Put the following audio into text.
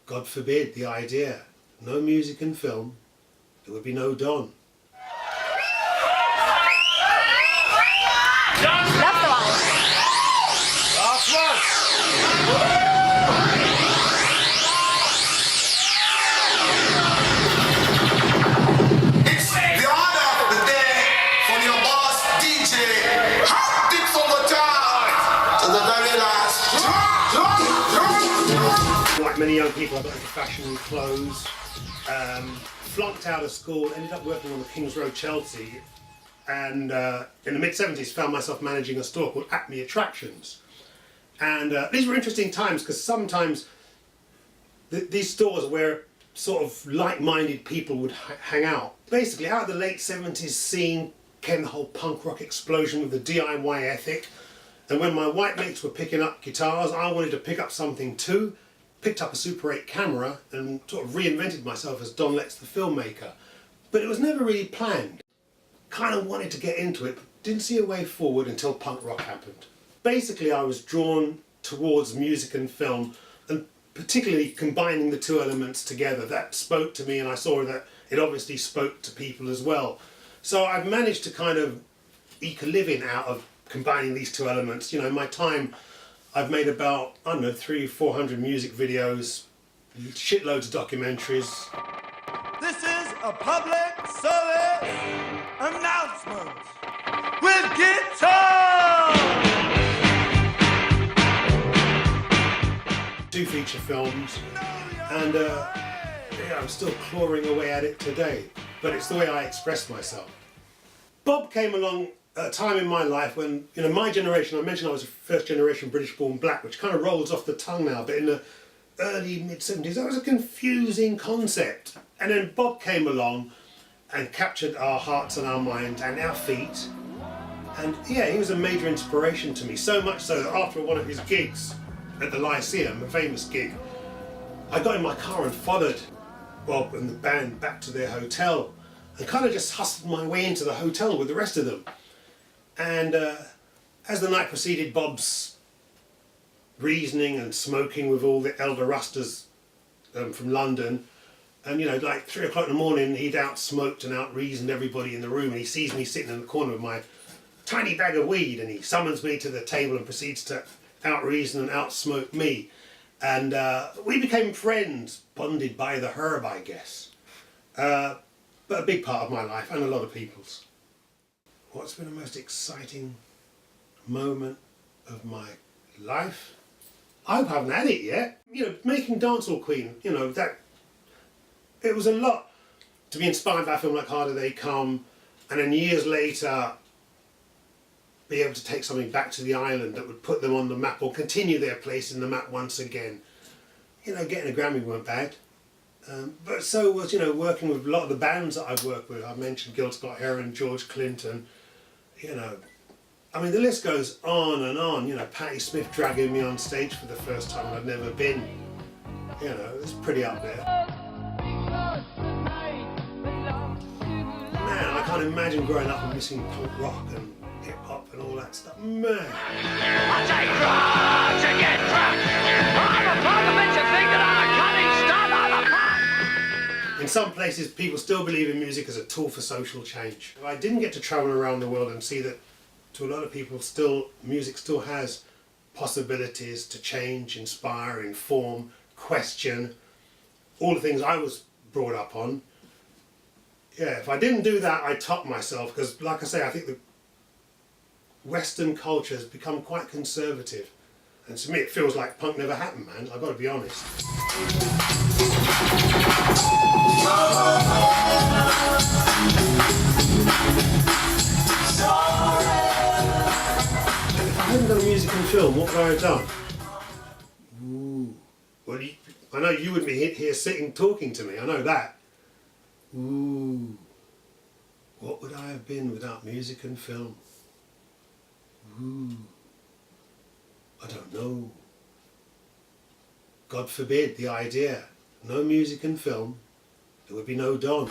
God forbid, the idea. No music and film, there would be no Don. Last one! It's the order of the day from your boss DJ. Hot tips on the chart to the very last. Like many young people, I got into fashion and clothes, flunked out of school, ended up working on the King's Road, Chelsea, and in the mid-70s found myself managing a store called Acme Attractions. And these were interesting times because sometimes these stores where sort of like-minded people would hang out. Basically, out of the late 70s scene came the whole punk rock explosion with the DIY ethic. And when my white mates were picking up guitars, I wanted to pick up something too. Picked up a Super 8 camera and sort of reinvented myself as Don Letts the filmmaker. But it was never really planned. Kind of wanted to get into it, but didn't see a way forward until punk rock happened. Basically, I was drawn towards music and film, and particularly combining the two elements together. That spoke to me, and I saw that it obviously spoke to people as well. So I've managed to kind of eke a living out of combining these two elements. You know, in my time, I've made about, I don't know, 300-400 music videos, shitloads of documentaries. This is a public service announcement with guitar! 2 feature films, and yeah, I'm still clawing away at it today, but it's the way I express myself. Bob came along at a time in my life when, you know, my generation, I mentioned I was a first generation British born black, which kind of rolls off the tongue now, but in the early mid-70s that was a confusing concept. And then Bob came along and captured our hearts and our minds and our feet, and yeah, he was a major inspiration to me, so much so that after one of his gigs at the Lyceum, a famous gig, I got in my car and followed Bob and the band back to their hotel and kind of just hustled my way into the hotel with the rest of them. And as the night proceeded, Bob's reasoning and smoking with all the elder rustas from London, and you know, like 3 o'clock in the morning, he'd out-smoked and out-reasoned everybody in the room, and he sees me sitting in the corner with my tiny bag of weed, and he summons me to the table and proceeds to out-reason and out-smoke me. And we became friends, bonded by the herb, I guess. But a big part of my life, and a lot of people's. What's been the most exciting moment of my life? I hope I haven't had it yet. You know, making Dancehall Queen, you know, that, it was a lot to be inspired by a film like Harder They Come, and then years later be able to take something back to the island that would put them on the map or continue their place in the map once again. You know, getting a Grammy weren't bad. But so was, you know, working with a lot of the bands that I've worked with. I mentioned Gil Scott-Heron, George Clinton, you know. I mean, the list goes on and on. You know, Patti Smith dragging me on stage for the first time I'd never been. You know, it's pretty up there. Man, I can't imagine growing up and missing punk rock and hip hop and all that stuff. Man. I take drugs to get drunk. I'm a parliament to think that I'm a cunning stud on a punk. In some places, people still believe in music as a tool for social change. I didn't get to travel around the world and see that, to a lot of people, music still has possibilities to change, inspire, inform, question, all the things I was brought up on. Yeah, if I didn't do that, I'd top myself, because like I say, I think the Western culture has become quite conservative. And to me it feels like punk never happened, man, I've got to be honest. If I hadn't done music and film, what would I have done? Ooh. Well, I know you wouldn't be here sitting talking to me, I know that. Ooh. What would I have been without music and film? Ooh. I don't know. God forbid, the idea. No music and film, there would be no Don.